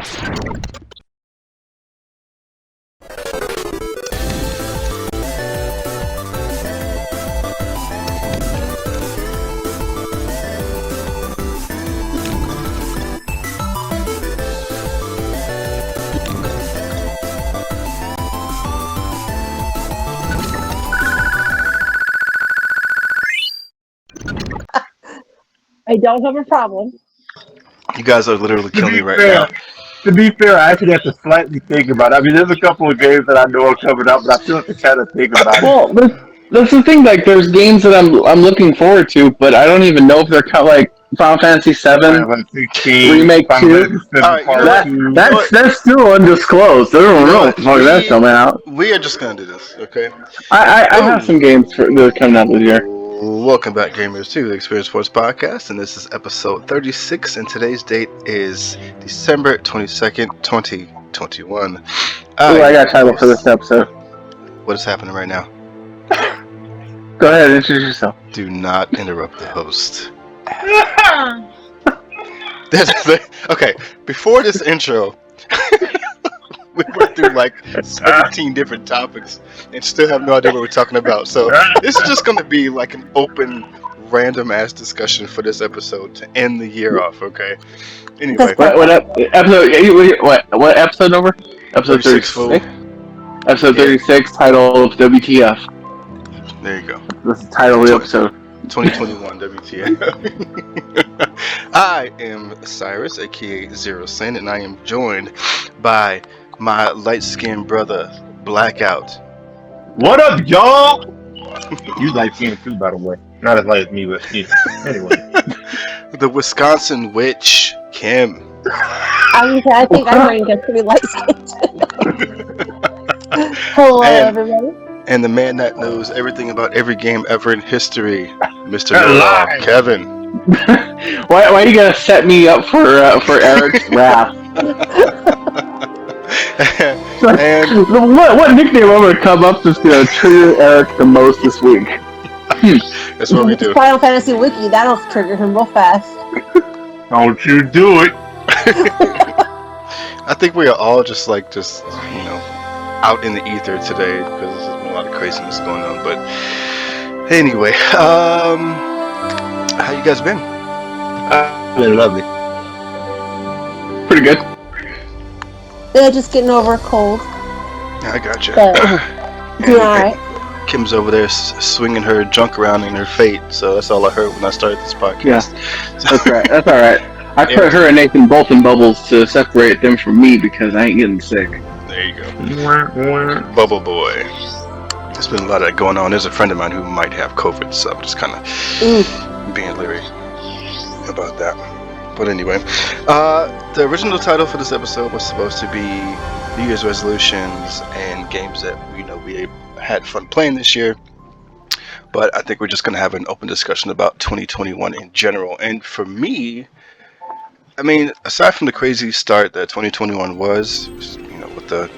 I don't have a problem. You guys are literally killing me right now. To be fair, I actually have to slightly think about it. I mean, there's a couple of games that I know are coming out, but I still have to kind of think about it. Well, that's the thing. Like, there's games that I'm looking forward to, but I don't even know if they're like Final Fantasy VII Final 16, Remake Final 2. Fantasy All right, VII Part 2. That's still undisclosed. I don't know what the fuck that's coming out. We are just gonna do this, okay? I have some games that are coming out this year. Welcome back, gamers, to the Experience Sports Podcast, and this is episode 36, and today's date is December 22nd, 2021. I got a title for this episode. What is happening right now? Go ahead, introduce yourself. Do not interrupt the host. Okay, before this intro, we went through like 17 different topics and still have no idea what we're talking about. So this is just going to be like an open, random ass discussion for this episode to end the year off. Okay. Anyway, What episode number? Episode 36. Episode 36, titled WTF. There you go. That's the title of the episode. 2021 WTF. I am Cyrus, aka Zero Sin, and I am joined by my light-skinned brother, Blackout. What up, y'all? You light skinned too, by the way. Not as light as me, but yeah. Anyway. The Wisconsin witch, Kim. I think I might get pretty light skinned. Hello, everybody. And the man that knows everything about every game ever in history, Mr. Know-It-All, Kevin. Why you gotta set me up for Eric's wrath? And what nickname I'm gonna come up that's gonna trigger Eric the most this week? That's what we do. Final Fantasy Wiki, that'll trigger him real fast. Don't you do it. I think we are all just out in the ether today because there's been a lot of craziness going on. But anyway, how you guys been? Been lovely. Pretty good. They're just getting over a cold. I gotcha. Doing alright. Kim's over there swinging her junk around in her fate, so that's all I heard when I started this podcast. Yeah, that's right. That's all right. I put her and Nathan both in bubbles to separate them from me because I ain't getting sick. There you go. Bubble boy. There's been a lot of that going on. There's a friend of mine who might have COVID, so I'm just kind of being leery about that. But anyway, the original title for this episode was supposed to be New Year's resolutions and games that we had fun playing this year. But I think we're just going to have an open discussion about 2021 in general. And for me, I mean, aside from the crazy start that 2021 was, with the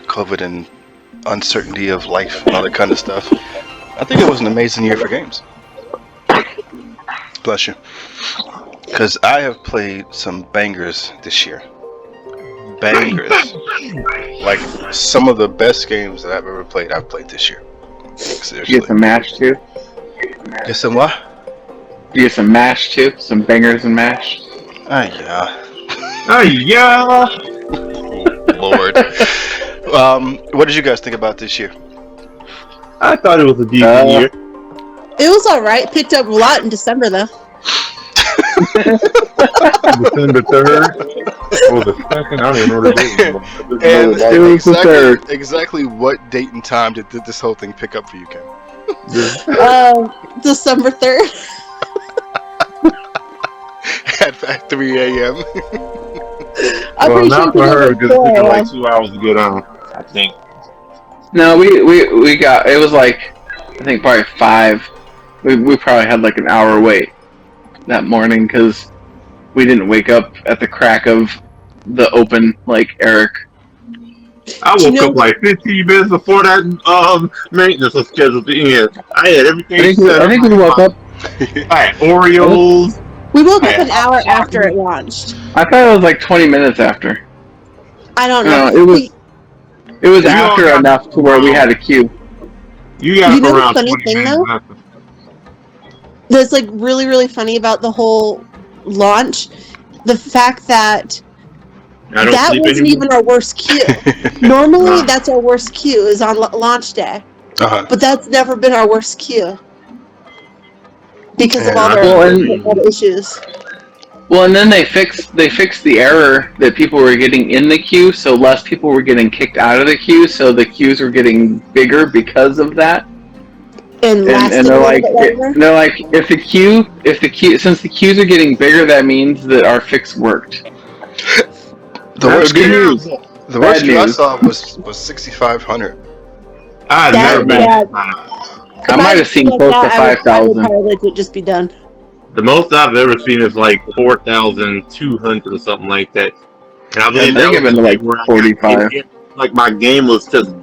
COVID and uncertainty of life and all that kind of stuff, I think it was an amazing year for games. Bless you. Because I have played some bangers this year. Bangers. Like, some of the best games that I've ever played, I've played this year. Seriously. You get some MASH too? Get some what? You get some MASH too? Some bangers and MASH? Yeah. Yeah. Lord. What did you guys think about this year? I thought it was a decent year. It was alright. Picked up a lot in December though. December 3rd or the 2nd, I don't even know the date. And it was the 3rd. Exactly what date and time did this whole thing pick up for you, Ken? December 3rd. at 3 a.m. Well, not for her, because it took like 2 hours to get on, I think. No, we got, it was like, I think probably 5. We probably had like an hour wait that morning because we didn't wake up at the crack of the open like Eric. I woke up like 15 minutes before that maintenance was scheduled to end. I had everything set up. I think we woke up. I had Oreos. We woke up an hour after it launched. I thought it was like 20 minutes after. I don't No, know. it was You all after got enough to where we had a queue. You got You know the around funny 20 thing, minutes though? left. That's like really, really funny about the whole launch. The fact that I don't that sleep wasn't anymore. even our worst queue. Normally, that's our worst queue is on launch day, Uh-huh. but that's never been our worst queue because of And all the issues. Well, and then they fixed the error that people were getting in the queue, so less people were getting kicked out of the queue, so the queues were getting bigger because of that. And lasting they're a little like, bit longer. they're like, if the queue, since the queues are getting bigger, that means that our fix worked. the worst good queue, news. the worst Bad queue I news. saw was 6,500. I've never been. Yeah. I might have seen close to I would 5,000. probably let it just be done. The most I've ever seen is like 4,200 or something like that. And I believe And that I think was I've been to the like day where 45. like my game was just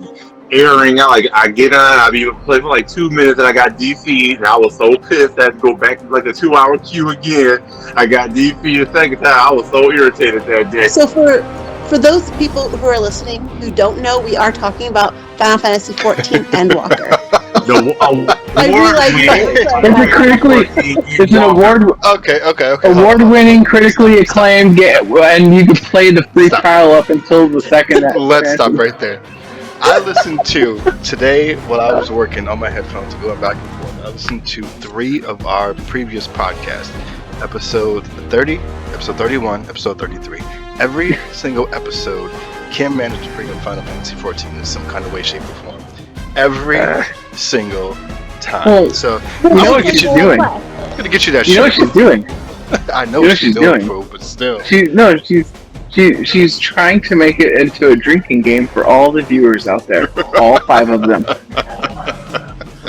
airing out. Like I get on, I'd be play for like 2 minutes, and I got DC'd, and I was so pissed I had to go back to like a 2-hour queue again. I got DC'd the second time. I was so irritated that day. So for those people who are listening who don't know, we are talking about Final Fantasy XIV Endwalker. I realize It's an award-winning, critically acclaimed game, and you can play the free trial up until the second. Let's stop right there. I listened to today while I was working on my headphones, going back and forth. I listened to 3 of our previous podcasts: episode 30, episode 31, episode 33. Every single episode, Kim managed to bring up Final Fantasy XIV in some kind of way, shape, or form. Every single time. So you know what she's doing. I'm gonna get you that. You know what she's doing. I know what she's doing, bro, but still. She's trying to make it into a drinking game for all the viewers out there, all 5 of them.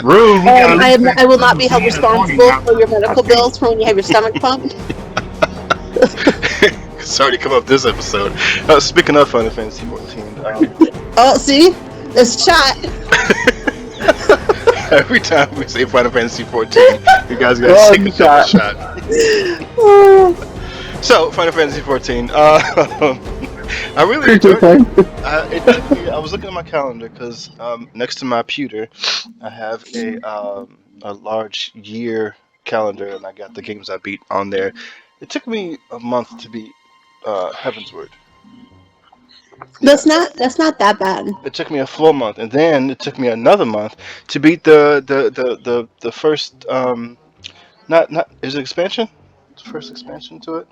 Rude. I will not be held responsible for your medical bills for when you have your stomach pumped. Sorry to come up this episode. Speaking of Final Fantasy XIV, oh, see, it's shot. every time we say Final Fantasy XIV, you guys gotta take a double shot. So, Final Fantasy XIV. I really enjoyed it. I was looking at my calendar because next to my pewter, I have a large year calendar, and I got the games I beat on there. It took me a month to beat Heavensward. That's not that bad. It took me a full month, and then it took me another month to beat the first not is it expansion? The first expansion to it?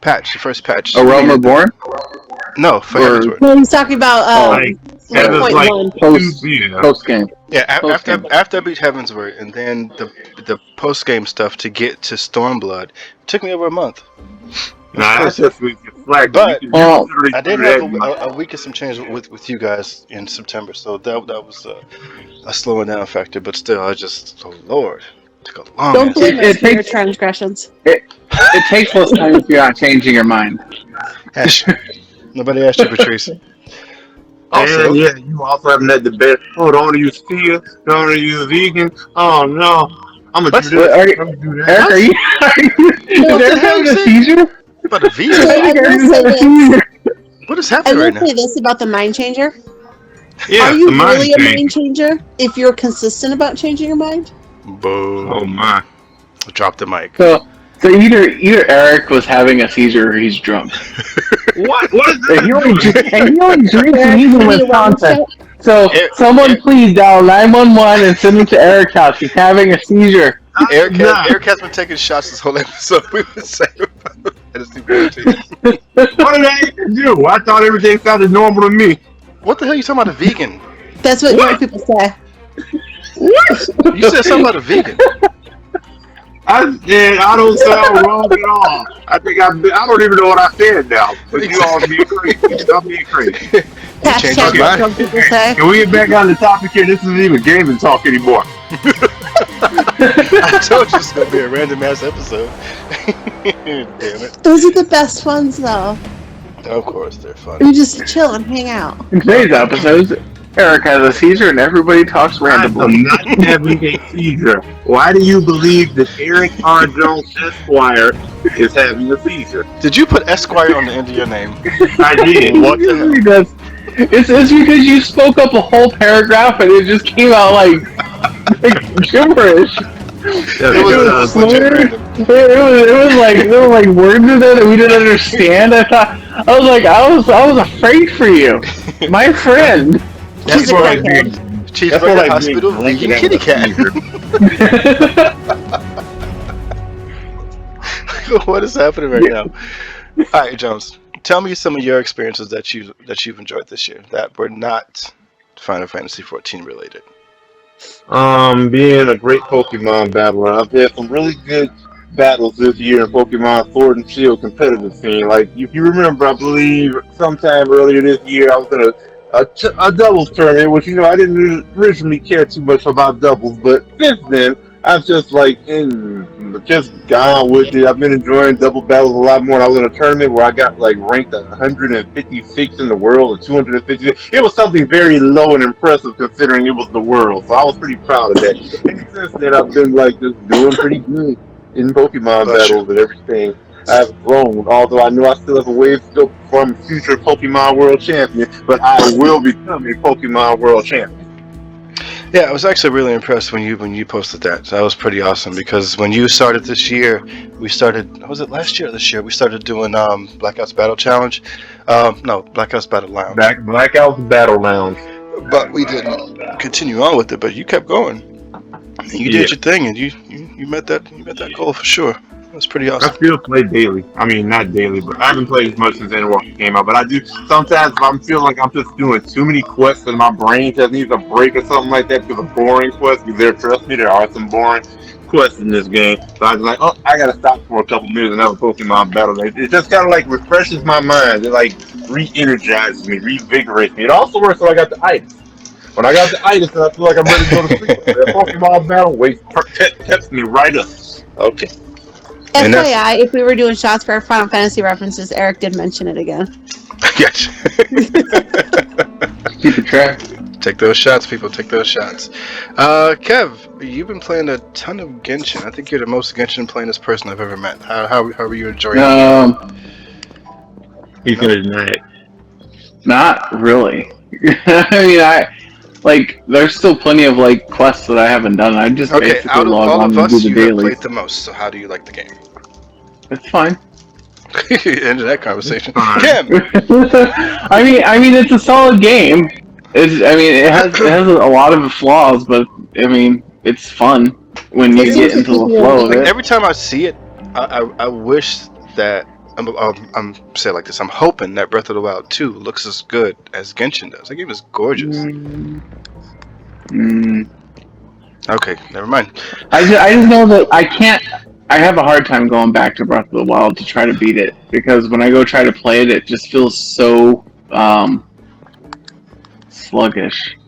Patch, the first patch. A Realm Reborn? No, for Heavensward. No, he's talking about 1.1 post game. Yeah, after I beat Heavensward, and then the post game stuff to get to Stormblood, it took me over a month. Nah, that's just like. But I did have a week of some change with you guys in September, so that was a slowing down factor. But still, oh Lord, it took a long. Don't blame us for your transgressions. It takes less time if you're not changing your mind. Nobody asked you, Patrice. Also, yeah, you also haven't had the best. Oh, don't want to use steel. Don't want to use vegan. Oh no, I'm gonna do this. Eric, are you having a seizure? About a vegan? What is happening right now? I will say this about the mind changer. Yeah, are you really a mind changer if you're consistent about changing your mind? Boom. Oh my. Drop the mic. So either Eric was having a seizure or he's drunk. What is this? He only drinks and he's in Wisconsin. So someone please dial 911 and send him to Eric's house. He's having a seizure. Eric has been taking shots this whole episode. We were saying about Fantasy XIV. What did I even do? I thought everything sounded normal to me. What the hell are you talking about a vegan? That's what young people say. What? You said something about a vegan. I don't sound wrong at all. I think I don't even know what I said now. But you all being crazy. I'm being crazy. Hashtag what young people say. Can we get back on the topic here? This isn't even gaming talk anymore. I told you it's gonna be a random ass episode. Damn it. Those are the best ones, though. Of course, they're fun. You just chill and hang out. In today's episode, Eric has a seizure and everybody talks I randomly. am not having a seizure. Why do you believe that Eric R. Jones Esquire is having a seizure? Did you put Esquire on the end of your name? I did. What the hell? He does. It's because you spoke up a whole paragraph and it just came out like gibberish. It was legit random. It was like there were like words in there that we didn't understand. I was afraid for you, my friend. That's a more like crackhead. being Cheeseburger Hospital, vegan kitty cat. What is happening right now? All right, Jones. Tell me some of your experiences that you've enjoyed this year that were not Final Fantasy 14 related. Being a great Pokemon battler, I've had some really good battles this year in Pokemon Sword and Shield competitive scene. Like, if you remember, I believe sometime earlier this year, I was in a doubles tournament, which, I didn't originally care too much about doubles, but since then, I've just just gone with it. I've been enjoying double battles a lot more. And I was in a tournament where I got like ranked 156 in the world or 250. It was something very low and impressive considering it was the world. So I was pretty proud of that. And since then, I've been like just doing pretty good in Pokemon battles and everything. I've grown, although I know I still have a ways to go before I'm a future Pokemon World Champion, but I will become a Pokemon World Champion. Yeah, I was actually really impressed when you posted that. That was pretty awesome because when you started this year, we started. Was it last year or this year? We started doing Blackouts Battle Challenge. No, Blackouts Battle Lounge. Blackouts Battle Lounge. But we didn't continue on with it. But you kept going. And you did your thing, and you met that goal for sure. That's pretty awesome. I still play daily. I mean, not daily, but I haven't played as much since Endwalker came out. But I do sometimes if I feel like I'm just doing too many quests and my brain just needs a break or something like that because of boring quests. Because trust me, there are some boring quests in this game. So I was like, oh, I gotta stop for a couple minutes and have a Pokemon battle. It just kind of like refreshes my mind. It like re-energizes me, revigorates me. It also works when I got the itis. When I got the itis and I feel like I'm ready to go to sleep, that Pokemon battle peps me right up. Okay. FYI, if we were doing shots for Final Fantasy references, Eric did mention it again. Yes. Keep it track. Take those shots, people. Take those shots. Kev, you've been playing a ton of Genshin. I think you're the most Genshin playing person I've ever met. How are you enjoying it? He's gonna deny it. Not really. I mean, there's still plenty of quests that I haven't done. I just basically out of log all on of and do us, the you have dailies. played the most. So how do you like the game? It's fine. End of that conversation. Kim. I mean, it's a solid game. It has a lot of flaws, but I mean, it's fun when you get into the flow of it. Every time I see it, I wish that I'm saying it like this. I'm hoping that Breath of the Wild 2 looks as good as Genshin does. That game is gorgeous. Okay, never mind. I just know that I can't. I have a hard time going back to Breath of the Wild to try to beat it because when I go try to play it, it just feels so sluggish,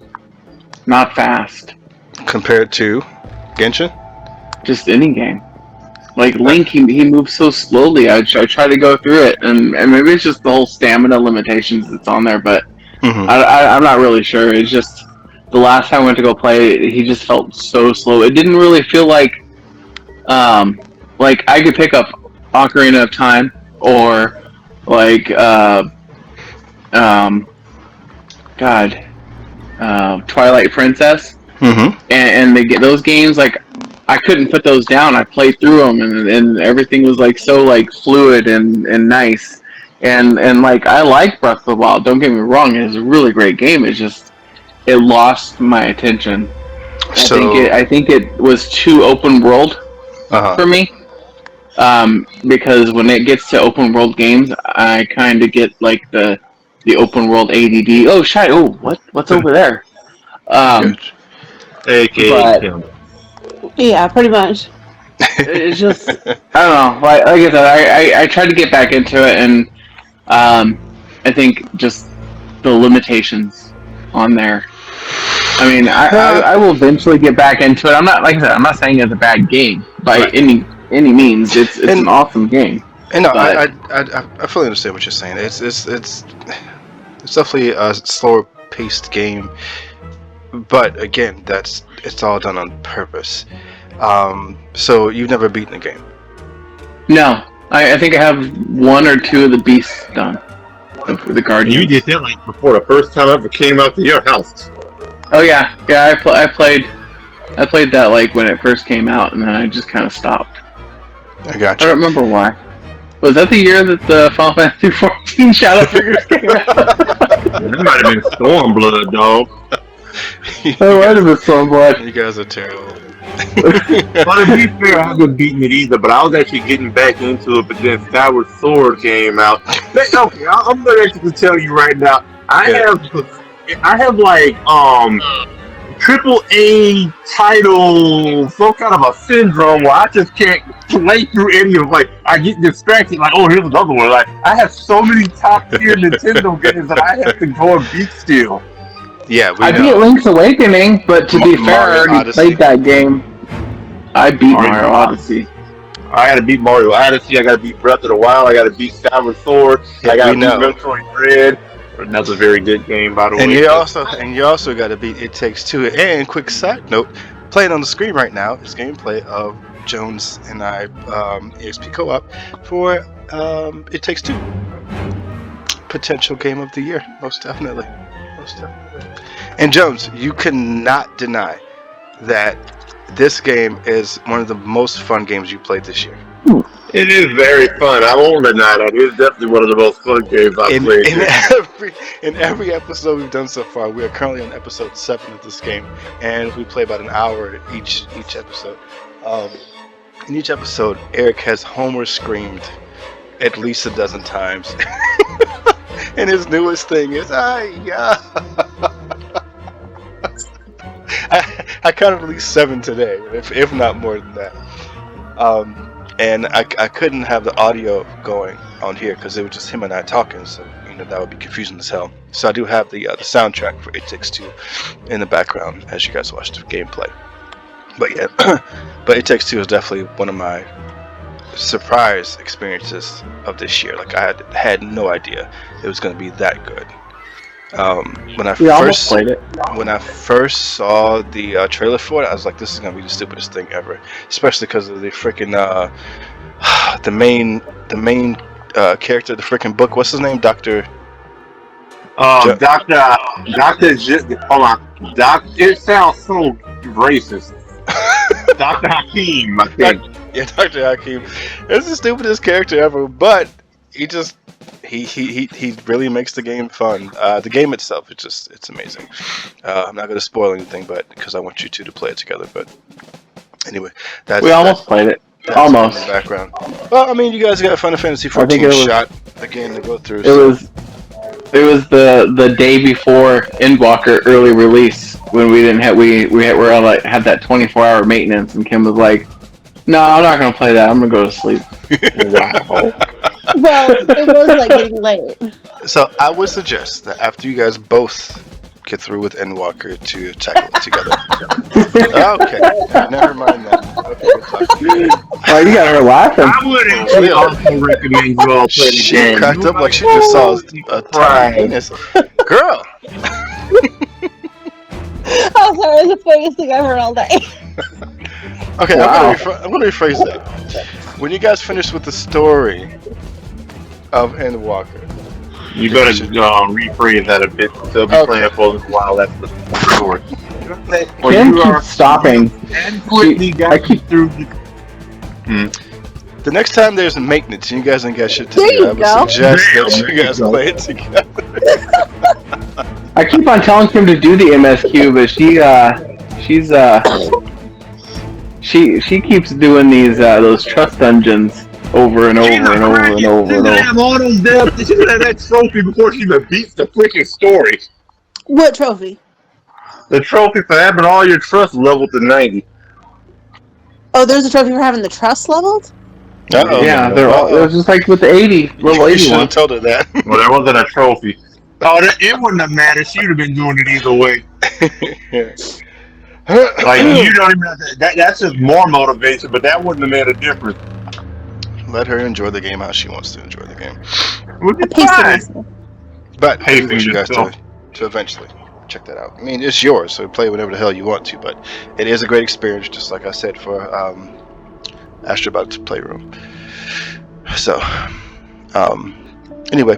not fast. Compared to Genshin? Just any game. Like Link, he moves so slowly. I try to go through it, and maybe it's just the whole stamina limitations that's on there, but I'm not really sure. It's just the last time I went to go play it, he just felt so slow. It didn't really feel like I could pick up Ocarina of Time or Twilight Princess, and they get those games I couldn't put those down. I played through them, and everything was so fluid and nice, and I like Breath of the Wild. Don't get me wrong; it's a really great game. It's just it lost my attention. I think it was too open world for me. Because when it gets to open world games, I kind of get the open world ADD. Oh shit! Oh, what's over there? AKA. Yeah, pretty much. It's just I don't know. Like I said, I tried to get back into it, and I think just the limitations on there. I mean, I will eventually get back into it. I'm not saying it's a bad game by any means. It's an awesome game. And no, I fully understand what you're saying. It's definitely a slower paced game. But again, it's all done on purpose. So you've never beaten a game? No, I think I have 1 or 2 of the beasts done. The Guardians. You did that like before the first time I ever came out to your house. Oh yeah. I played that like when it first came out, and then I just kind of stopped. I got I you. don't remember why. Was that the year that the Final Fantasy 14 Shadow Figures came out? That might have been Stormblood, dog. That might have been Stormblood. You guys are terrible. But to be fair, I haven't beaten it either, but I was actually getting back into it, but then Skyward Sword came out. Okay, I'm gonna actually tell you right now, I have like triple A title, some kind of a syndrome where I just can't play through any of, like, I get distracted, like, oh, here's another one. Like, I have so many top tier Nintendo games that I have to go and beat still. Yeah, I beat Link's Awakening, but to be fair, I already played that game. I beat Mario Odyssey. I gotta beat Mario Odyssey, I gotta beat Breath of the Wild, I gotta beat Skyward Sword, I gotta beat Metroid Dread. That's a very good game, by the way. And you also got to beat It Takes Two. And quick side note, playing on the screen right now is gameplay of Jones and I EXP co-op for It Takes Two. Potential game of the year, most definitely. And Jones, you cannot deny that this game is one of the most fun games you played this year. It is very fun. I won't deny that. It is definitely one of the most fun games I've played. In every episode we've done so far, we are currently on episode 7 of this game, and we play about an hour each episode. In each episode, Eric has Homer screamed at least a dozen times. And his newest thing is, yeah. I counted at least 7 today, if not more than that. And I couldn't have the audio going on here because it was just him and I talking, so that would be confusing as hell. So I do have the soundtrack for It Takes Two in the background as you guys watch the gameplay. But yeah, but It Takes Two is definitely one of my surprise experiences of this year. Like I had no idea it was going to be that good. When I first saw the trailer for it, I was like, "This is gonna be the stupidest thing ever," especially because of the freaking the main character, the freaking book. What's his name? Doctor. Hold on. It sounds so racist. Dr. Hakim, I think. Yeah, Dr. Hakim. It's the stupidest character ever, but he just. He really makes the game fun. The game itself, it's amazing. I'm not going to spoil anything, but because I want you two to play it together. But anyway, we almost played it. Almost. In the background. Well, I mean, you guys got Final Fantasy 14 shot again to go through. It was the day before Endwalker early release when we didn't have had that 24-hour maintenance, and Kim was like, "No, I'm not going to play that. I'm going to go to sleep." Wow. Well, it was like getting late. So I would suggest that after you guys both get through with Endwalker to tackle it together. Okay, never mind that. Okay, oh, you got her laughing. I would actually also recommend you all play the game. She cracked up like she just saw a tiny penis. Girl! Oh, sorry, it was the funniest thing I've heard all day. Okay, wow. I'm going to rephrase that. When you guys finish with the story of Endwalker, you better rephrase that a bit. They'll be playing for a little while. That's the story. Kim keeps stopping. I keep through. The next time there's maintenance, you guys ain't got shit to do. I would suggest that you guys play it together. I keep on telling Kim to do the MSQ, but she keeps doing these those trust dungeons over and over and over and over and over. Have all those deaths. She's gonna have that trophy before she even beats the freaking story. What trophy? The trophy for having all your trust leveled to 90. Oh, there's a trophy for having the trust leveled? Uh-oh. Yeah, they're all. It was just like with the 80 level 81. You should have told her that. Well, there wasn't a trophy. Oh, it wouldn't have mattered. She would have been doing it either way. Like you don't even have to, that's just more motivation, but that wouldn't have made a difference. Let her enjoy the game how she wants to enjoy the game. We'll be fine. But what you guys doing? to eventually check that out. I mean, it's yours, so play whatever the hell you want to, but it is a great experience, just like I said, for Astrobot's Playroom. So, anyway,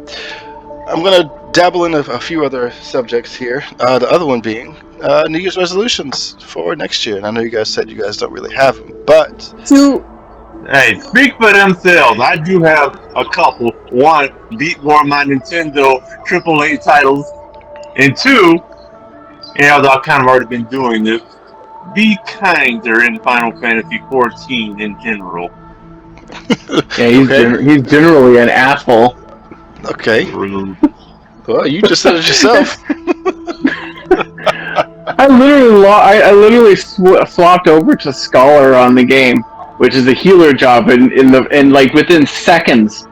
I'm going to dabble in a few other subjects here. The other one being New Year's resolutions for next year. And I know you guys said you guys don't really have them, but... Hey, speak for themselves. I do have a couple. One, beat more of my Nintendo AAA titles. And two, as I've kind of already been doing this, be kinder in Final Fantasy 14 in general. Yeah, he's generally an asshole. Okay. Rude. Well, you just said it yourself. I literally swapped over to Scholar on the game, which is a healer job, and like within seconds,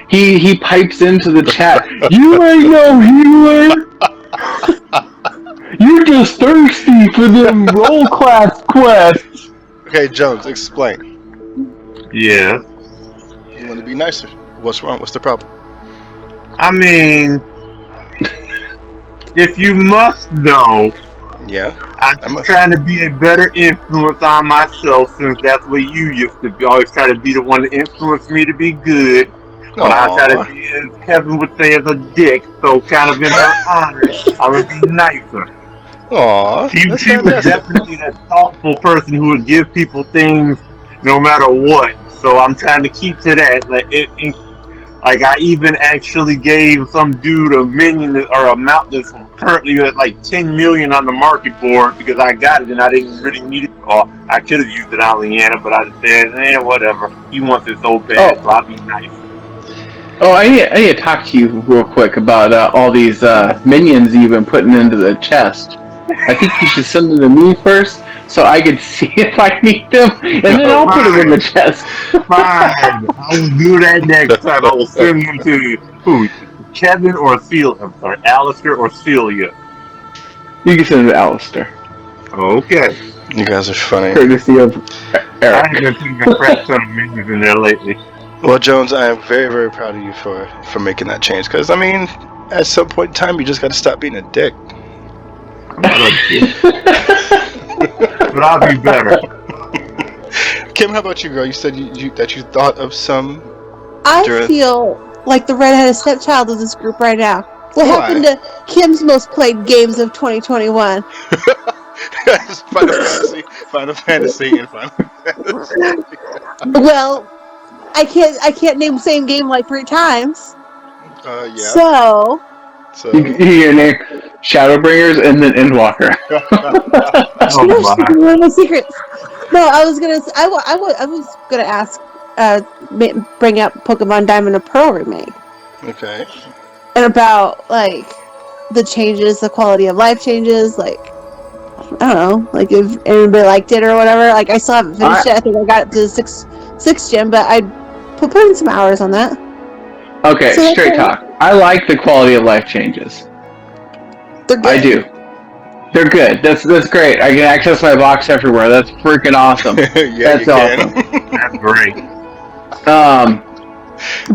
he pipes into the chat. You ain't no healer. You're just thirsty for them role class quests. Okay, Jones, explain. Yeah. You want to be nicer. What's wrong? What's the problem? I mean, if you must know, yeah, I'm trying to be a better influence on myself, since that's what you used to be. Always try to be the one to influence me to be good. But I try to be, as Kevin would say, as a dick. So kind of in her honor, I would be nicer. Aww. She was definitely that thoughtful person who would give people things no matter what. So I'm trying to keep to that. Like I even actually gave some dude a minion or a mount that's currently at like 10 million on the market board because I got it and I didn't really need it. Or I could have used it on Leanna, but I just said, whatever. He wants it so bad, so I'll be nice. Oh, I need to talk to you real quick about all these minions you've been putting into the chest. I think you should send them to me first, so I can see if I need them, and then I'll put them in the chest. Fine, I will do that next time. I will send them to who? Kevin or Celia? I'm sorry, Alistair or Celia? You can send it to Alistair. Okay. You guys are funny. Courtesy of Eric. I haven't been putting a crap ton of minions in there lately. Well, Jones, I am very, very proud of you for making that change. Because, I mean, at some point in time, you just got to stop being a dick. I'm not a dick. But I'll be better. Kim, how about you, girl? You said that you thought of some... I feel like the redheaded stepchild of this group right now. What happened to Kim's most played games of 2021? Final Fantasy. Well, I can't name the same game like 3 times. Yeah. So you can name Shadowbringers and then Endwalker. No secrets. No, I was gonna ask, bring up Pokemon Diamond and Pearl remake. Okay. And about like the changes, the quality of life changes, like I don't know, like if anybody liked it or whatever. Like I still haven't finished it. I think I got it to the 6th gym, but I put in some hours on that. Okay, so straight talk. I like the quality of life changes. They're good. I do. They're good. That's great. I can access my box everywhere. That's freaking awesome. Yeah, that's awesome. That's great.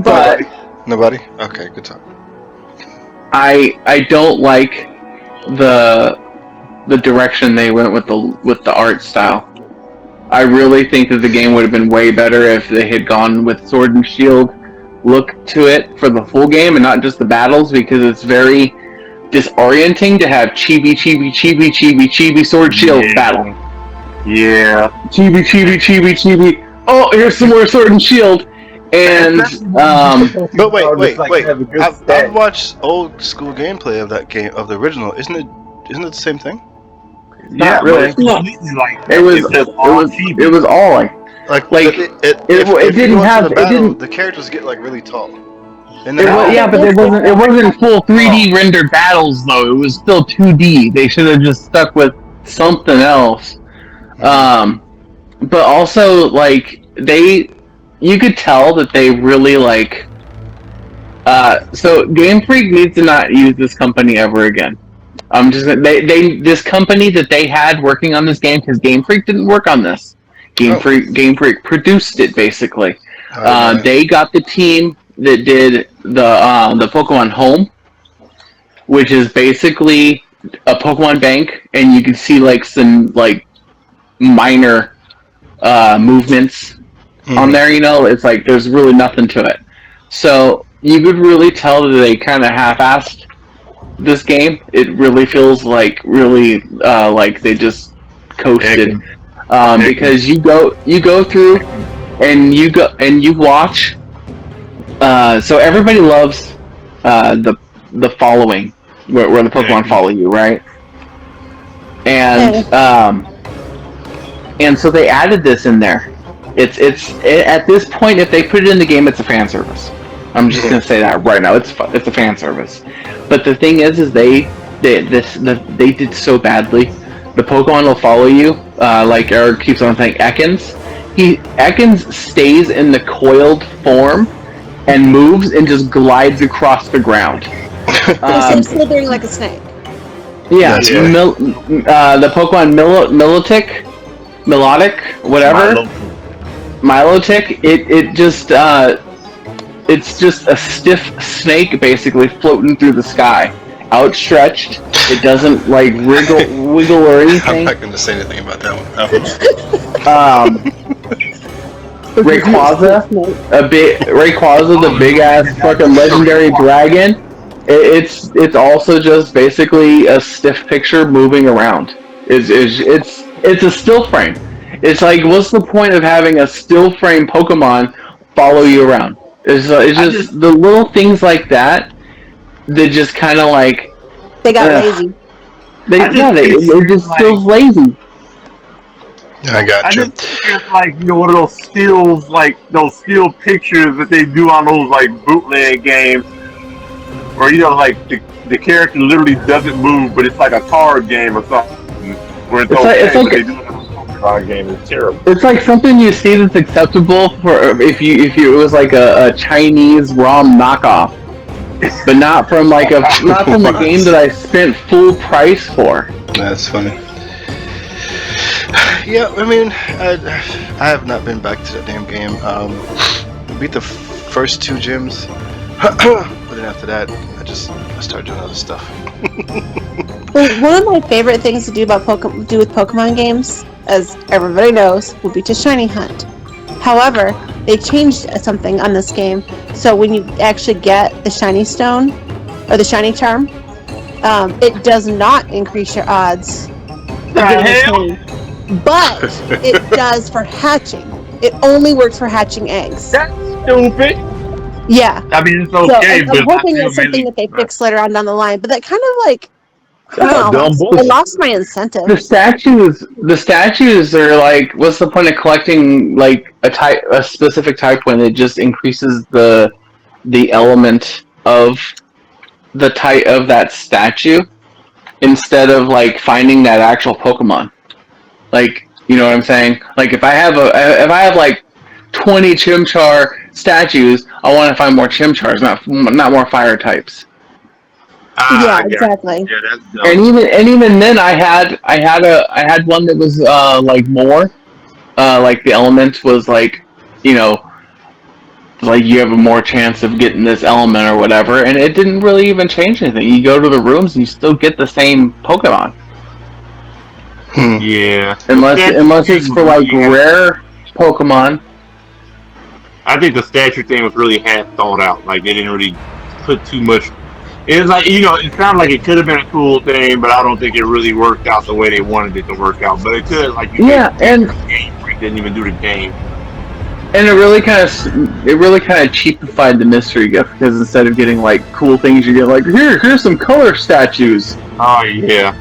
But nobody? Okay, good talk. I don't like the direction they went with the art style. I really think that the game would have been way better if they had gone with Sword and Shield look to it for the full game and not just the battles, because it's very disorienting to have chibi Sword Shield battle. Yeah. Chibi. Oh, here's some more Sword and Shield. And but wait. I've watched old school gameplay of that game, of the original. Isn't it the same thing? Not really. It was all like it didn't have the characters get like really tall. But it wasn't full 3D rendered battles though. It was still 2D. They should have just stuck with something else. But also like you could tell that they really like. So Game Freak needs to not use this company ever again. This company that they had working on this game, because Game Freak didn't work on this. Game Freak produced it basically. They got the team that did the Pokemon Home, which is basically a Pokemon bank, and you can see like some like minor movements on there. You know, it's like there's really nothing to it. So you could really tell that they kind of half-assed this game. It really feels like like they just coasted because you go through and you watch. So everybody loves the following where the Pokemon follow you, right? And so they added this in there. It's at this point, if they put it in the game, it's a fan service. I'm just gonna say that right now. It's a fan service. But the thing is they did so badly. The Pokemon will follow you. Like Eric keeps on saying, Ekans stays in the coiled form and moves and just glides across the ground. He's slithering like a snake. Yeah. The Pokemon Milotic, whatever. Milotic. It's just a stiff snake basically floating through the sky, outstretched. It doesn't like wiggle or anything. I'm not going to say anything about that one. Rayquaza, the big ass fucking legendary dragon. It's also just basically a stiff picture moving around. It's a still frame. It's like, what's the point of having a still frame Pokemon follow you around? It's just the little things like that that just kind of like they got lazy. It just feels lazy. I got you. I just think it's like, you know, one of those stills, like those still pictures that they do on those like bootleg games, where you know, like the character literally doesn't move, but it's like a card game or something. Where it's like they do it on a card game. It's terrible. It's like something you see that's acceptable for if it was like a Chinese ROM knockoff, but not from like a game that I spent full price for. That's funny. Yeah, I mean, I have not been back to that damn game. Beat the first 2 gyms, but then after that, I started doing other stuff. Well, one of my favorite things to do with Pokemon games, as everybody knows, would be to shiny hunt. However, they changed something on this game, so when you actually get the shiny stone or the shiny charm, it does not increase your odds of getting a shiny. But it does for hatching. It only works for hatching eggs. That's stupid. Yeah. I mean, it's okay, I'm hoping it's something that they fix later on down the line. But that kind of like, I lost my incentive. The statues are like, what's the point of collecting like a specific type when it just increases the element of the type of that statue instead of like finding that actual Pokemon? Like, you know what I'm saying? Like if I have like 20 Chimchar statues, I want to find more Chimchars, not more fire types. Yeah, exactly. Yeah, that's dumb. And even then, I had one that was like more, like the element was like, you know, like you have a more chance of getting this element or whatever, and it didn't really even change anything. You go to the rooms and you still get the same Pokemon. Yeah. Unless it's for like rare Pokemon. I think the statue thing was really half thought out. Like they didn't really put too much. It's like, you know, it sounded like it could have been a cool thing, but I don't think it really worked out the way they wanted it to work out. But it could, like you said, and Game Freak didn't even do the game. And it really kind of cheapified the mystery gift because instead of getting like cool things, you get like here's some color statues. Oh yeah.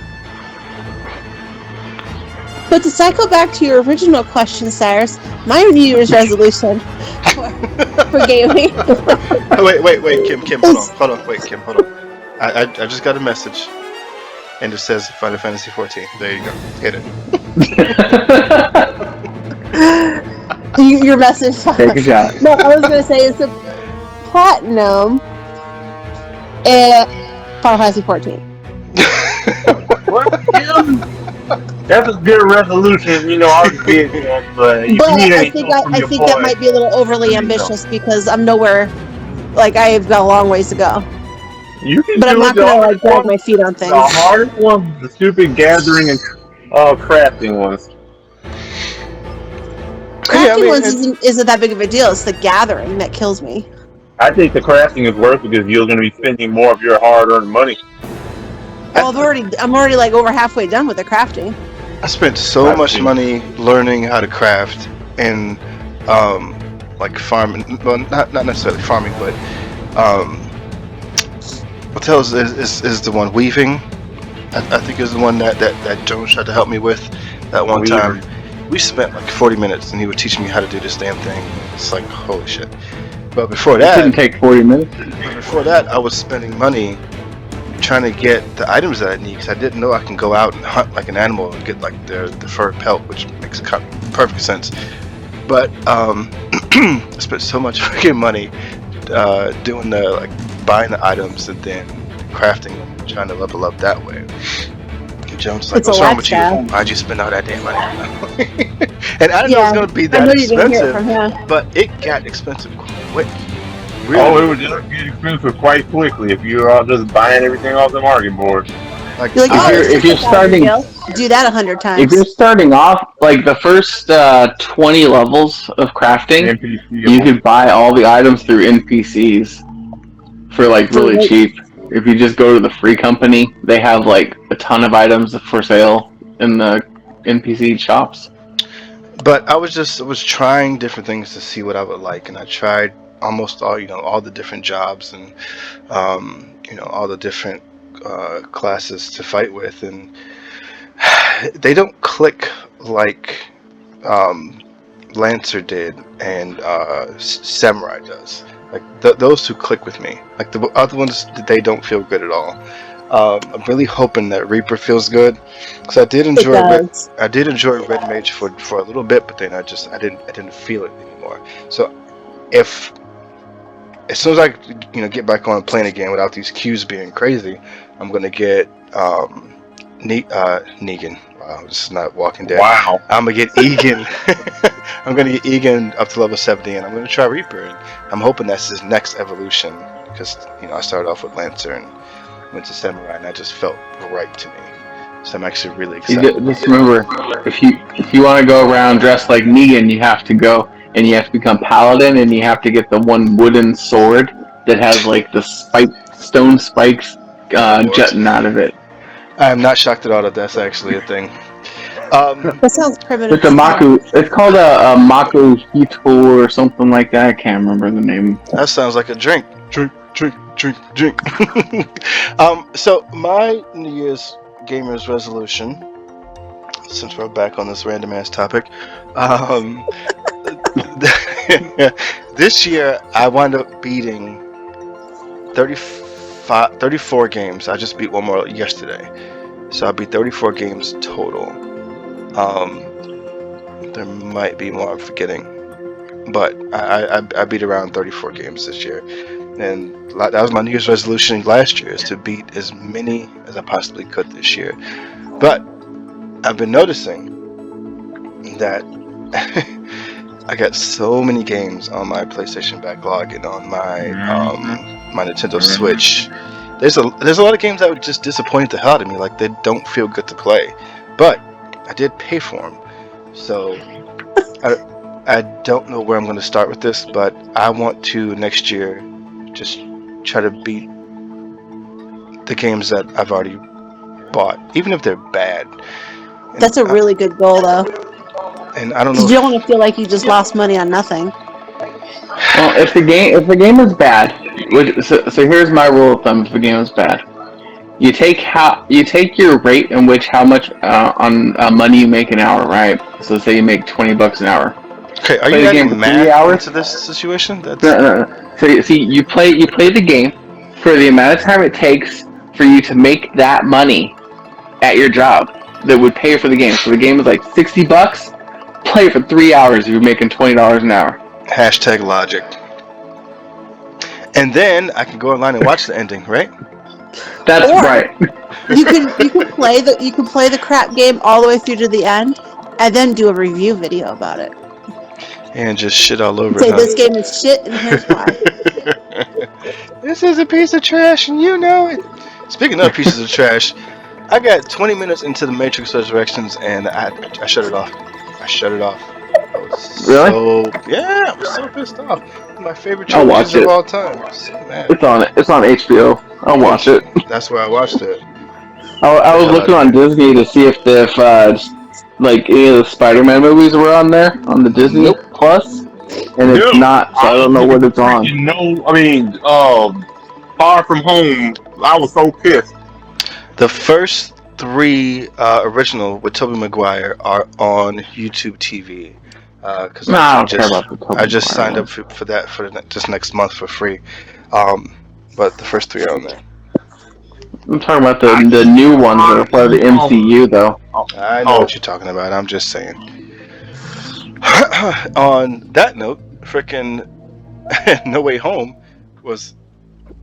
But to cycle back to your original question, Cyrus, my New Year's resolution for gaming. Wait, Kim, hold on. Wait, Kim, hold on. I just got a message, and it says Final Fantasy 14. There you go. Hit it. Your message. Take a shot. No, I was going to say it's a platinum Final Fantasy 14. That's a good resolution, you know. I was big, but I think that might be a little overly ambitious because I'm nowhere. Like I've got a long ways to go. You can But I'm do it. not The gonna like hardest drag one, my feet on the things. hardest one, the stupid gathering and crafting ones. Yeah, I Crafting mean, ones isn't that big of a deal. It's the gathering that kills me. I think the crafting is worth it because you're going to be spending more of your hard-earned money. Well, I'm already like over halfway done with the crafting. I spent so I much see. money learning how to craft and like farming. Well, not necessarily farming, but Hotel is the one weaving. I think is the one that Jones tried to help me with that one time. Weaving. We spent like 40 minutes and he would teach me how to do this damn thing. It's like holy shit. But before It didn't that, take 40 minutes. I was spending money trying to get the items that I need because I didn't know I can go out and hunt like an animal and get like the fur pelt, which makes perfect sense. But I spent so much freaking money doing the like buying the items and then crafting them, trying to level up that way. And Jones was like, It's a "What's wrong with you? lifestyle. Why'd you spend all that damn money?" And I didn't know it was Yeah, gonna be I that know you didn't hear it expensive, from him. but it got expensive quick. Really, Oh, it would just get expensive quite quickly if you're all just buying everything off the market board. like You're like, oh, this If is you're not that big a starting, deal. Do that 100 if you're times. starting off like the first 20 levels of crafting, NPC. you could buy all the items through NPCs for like For really like, cheap. If you just go to the free company, they have like a ton of items for sale in the NPC shops. But I was trying different things to see what I would like, and I tried almost all the different jobs and all the different classes to fight with, and they don't click like um, Lancer did and Samurai does. Like those two click with me. Like the other ones, they don't feel good at all. I'm really hoping that Reaper feels good because I did it enjoy does. Red Mage for a little bit, but then I didn't feel it anymore. So if as soon as I get back on playing again without these queues being crazy, I'm gonna get Negan. Wow, this is not Walking Dead. Wow. I'm gonna get Egan. I'm gonna get Egan up to level 70, and I'm gonna try Reaper. And I'm hoping that's his next evolution because I started off with Lancer and went to Samurai, and that just felt right to me. So I'm actually really excited. Just remember, if you want to go around dressed like Negan, you have to go and you have to become Paladin, and you have to get the one wooden sword that has like the stone spikes jutting out of it. I am not shocked at all that that's actually a thing. That sounds primitive. It's a Maku. It's called a Maku Hito or something like that. I can't remember the name. That sounds like a drink. Drink. So my New Year's gamers resolution, since we're back on this random ass topic, this year I wound up beating 34 games. I just beat one more yesterday, so I beat 34 games total. There might be more I'm forgetting, but I beat around 34 games this year, and that was my New Year's resolution last year, is to beat as many as I possibly could this year. But I've been noticing that I got so many games on my PlayStation backlog and on my my Nintendo Switch. There's a lot of games that would just disappoint the hell out of me. Like, they don't feel good to play, but I did pay for them. So I don't know where I'm going to start with this, but I want to next year just try to beat the games that I've already bought, even if they're bad. And That's a really good goal, though. And I don't know. You don't want to feel like you just lost money on nothing. Well, if the game is bad, so here's my rule of thumb: if the game is bad, you take your rate in which how much on money you make an hour, right? So say you make $20 an hour. Okay, are you adding math into this situation? No. So see, you play the game for the amount of time it takes for you to make that money at your job that would pay for the game. So the game is like $60. Play it for 3 hours. You're making $20 an hour. Hashtag logic. And then I can go online and watch the ending, right? That's right. You can play the crap game all the way through to the end, and then do a review video about it. And just shit all over Say it. this game is shit, and here's why. This is a piece of trash, and you know it. Speaking of pieces of trash, I got 20 minutes into the Matrix Resurrections, and I shut it off. I shut it off. I was Really? I was so pissed off. One of my favorite I'll trilogies watch of it. all time. I was so mad. It's on HBO. I'll watch it. That's where I watched it. I was looking on Disney to see if like any of the Spider-Man movies were on there on the Disney Plus, and it's not. So I don't know what it's on. Far From Home. I was so pissed. The first 3 original with Tobey Maguire are on YouTube TV. Because I just signed up for that for this next month for free. But the first 3 are on there. I'm talking about the new ones that are part of the MCU, though. I know what you're talking about. I'm just saying. On that note, frickin' No Way Home was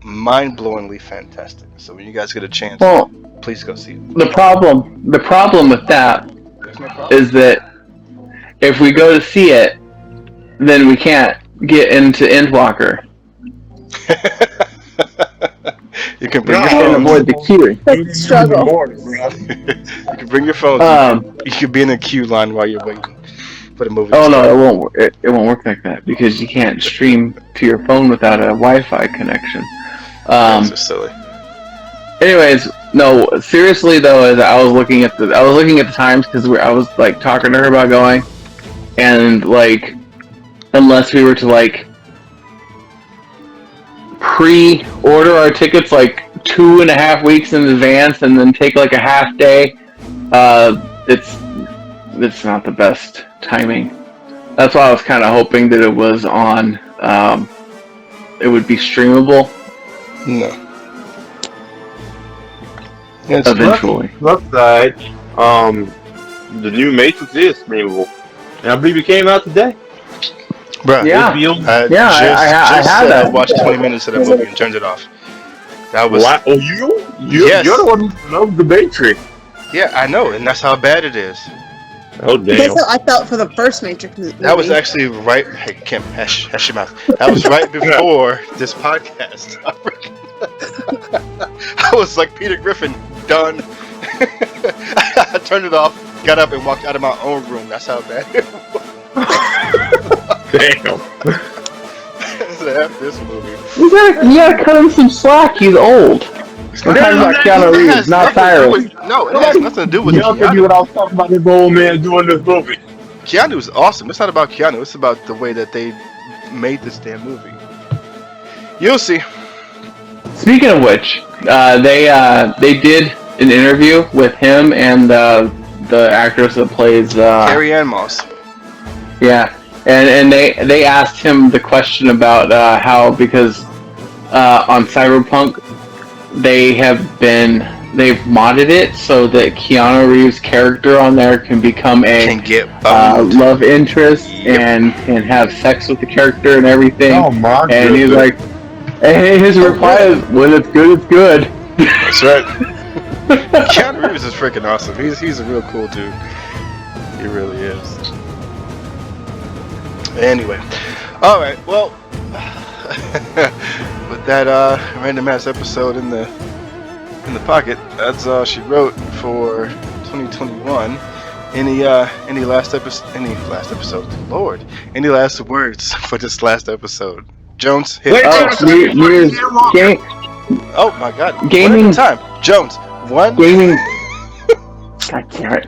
mind-blowingly fantastic. So when you guys get a chance, please go see it. The problem with that is that if we go to see it, then we can't get into Endwalker. You can bring your phone. phone. Avoid the queuing. Struggle. You can bring your phone. You can be in a queue line while you're waiting for the movie. Oh no, it won't. It won't work like that because you can't stream to your phone without a Wi-Fi connection. That's just silly. Anyways, no. Seriously though, as I was looking at the times because I was like talking to her about going, and like, unless we were to like pre-order our tickets like 2.5 weeks in advance and then take like a half day, it's not the best timing. That's why I was kind of hoping that it was on, it would be streamable. No. Eventually. Plus side, the new Matrix is streamable, and I believe it came out today. Bruh, I watched 20 minutes of that movie and turned it off. That was. What? Oh, you're Yes. the one who loves the Matrix. Yeah, I know, and that's how bad it is. Oh damn! That's how I felt for the first Matrix movie. That was actually right. Hey Kim, hush your mouth. That was right before this podcast. I was like Peter Griffin, done. I turned it off, got up, and walked out of my own room. That's how bad it was. Damn. F this movie. You gotta cut him some slack. He's old. We're talking about Keanu Reeves, not Cyrus. No, it has nothing to do with Y'all can do what I was talking about this old man doing this movie. Keanu is awesome. It's not about Keanu. It's about the way that they made this damn movie. You'll see. Speaking of which, they did an interview with him and the actress that plays Carrie Ann Moss. Yeah, and they asked him the question about how, because on Cyberpunk they've modded it so that Keanu Reeves' character on there can become a love interest and have sex with the character and everything. Oh my goodness. And he's like, and his reply is, "When it's good, it's good." That's right. Keanu Reeves is freaking awesome. He's a real cool dude. He really is. Anyway, all right. Well, with that random ass episode in the pocket, that's all she wrote for 2021. Any last episode? Lord, any last words for this last episode? Jones, hit. Oh my God! Gaming one at a time. Jones, one. Gaming. God damn it.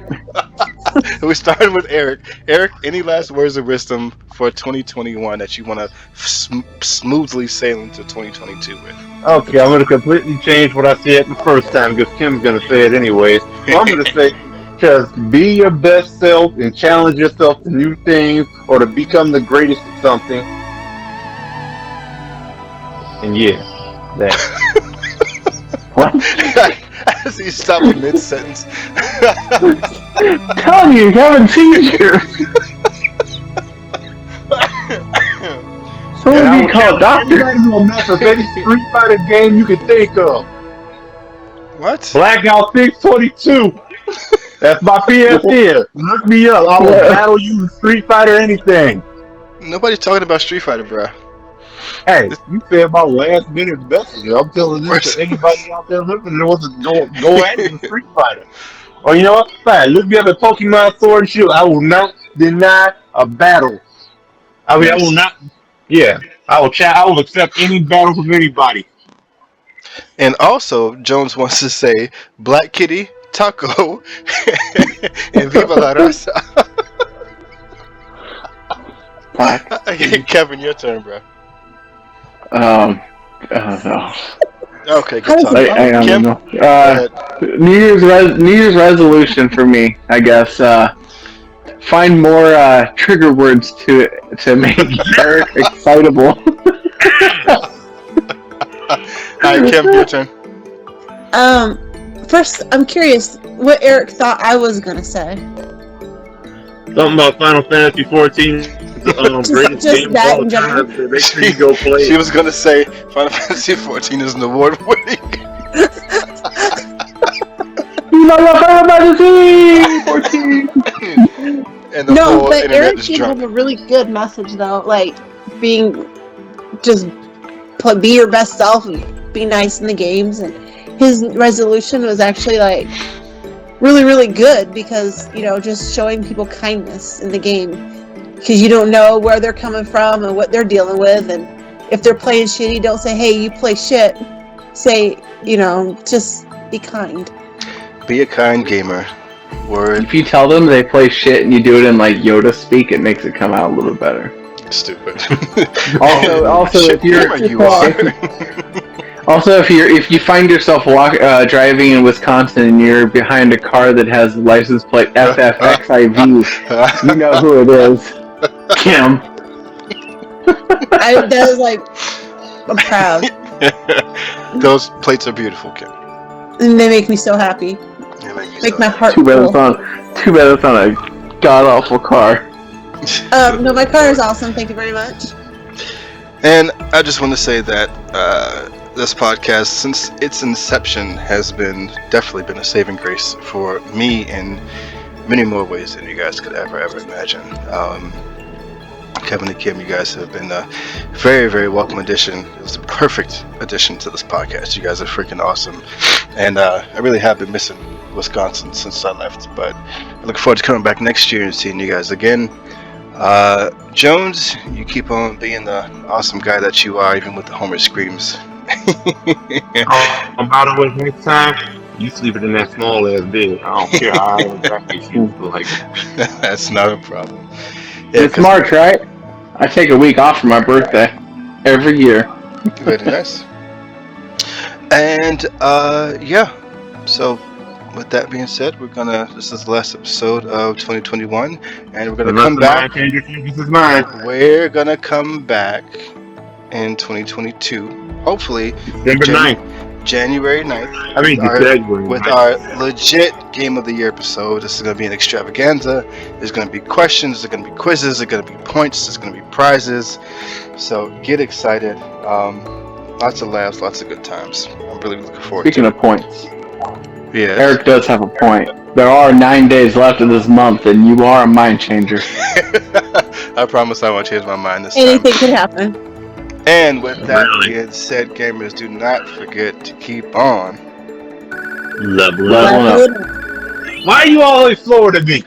We started with Eric. Eric, any last words of wisdom for 2021 that you want to smoothly sail into 2022 with? Okay, I'm going to completely change what I said the first time because Kim's going to say it anyways. So I'm going to say, just be your best self and challenge yourself to new things or to become the greatest at something. And yeah, that. What? As he stopped mid-sentence. Tell you haven't seen you. So And you call a doctor. Any Street Fighter game you can think of. What? Blackout 622. That's my PSN. Look me up. I will battle you in Street Fighter anything. Nobody's talking about Street Fighter, bro. Hey, you said my last minute message. I'm telling this to anybody out there listening that wants to go at it in Street Fighter. Or you know what? Fine. Look me up at Pokemon Sword and Shield. I will not deny a battle. I will Nice. not. Yeah, I will chat. I will accept any battle from anybody. And also, Jones wants to say Black Kitty, Taco, and Viva la Raza. Black. Kevin, your turn, bro. No. Okay, How good does talk. it I don't Kim, know. go ahead. New Year's resolution for me, I guess. Find more trigger words to make Eric excitable. All right, Kim, your turn. First, I'm curious what Eric thought I was gonna say. Something about Final Fantasy 14, greatest Just game of that all in general. time. So make sure you go play She it. was gonna say Final Fantasy 14 is an award winning. Final Fantasy 14. And the No, whole but internet Eric is did drunk. have a really good message though, like being just be your best self and be nice in the games. And his resolution was actually like really, really good because just showing people kindness in the game because you don't know where they're coming from and what they're dealing with, and if they're playing shitty, don't say, "Hey, you play shit." Say, just be kind. Be a kind gamer. Word. If you tell them they play shit and you do it in like Yoda speak, it makes it come out a little better. Stupid. Also, Shit if you're gamer you are. Also, if you find yourself driving in Wisconsin and you're behind a car that has license plate FFXIV, you know who it is. Kim. That is like, I'm proud. Those plates are beautiful, Kim. And they make me so happy. They make me Make so my happy. heart Too bad full. it's on a god awful car. No, my car is awesome. Thank you very much. And I just want to say that this podcast, since its inception, has definitely been a saving grace for me in many more ways than you guys could ever imagine. Kevin and Kim, you guys have been a very, very welcome addition. It was the perfect addition to this podcast. You guys are freaking awesome. And I really have been missing Wisconsin since I left. But I look forward to coming back next year and seeing you guys again. Jones, you keep on being the awesome guy that you are, even with the Homer screams. By the way, next time you sleeping in that small ass bed. I don't care how exactly you feel like. That's not a problem. Yeah, It's March, right? I take a week off for my birthday every year. Very nice. And yeah, so with that being said, this is the last episode of 2021, and we're gonna come back. This is mine. We're gonna come back in 2022, hopefully December 9th. January 9th. I mean, January with 9th. our legit Game of the Year episode. This is going to be an extravaganza. There's going to be questions, there's going to be quizzes, there's going to be points, there's going to be prizes. So get excited. Lots of laughs, lots of good times. I'm really looking forward Speaking to of points, it. Eric does have a point. There are 9 days left of this month, and you are a mind changer. I promise I won't change my mind this Anything time. could happen. And with that Really? being said, gamers, do not forget to keep on Level Level up. up. Why are you always slower than me?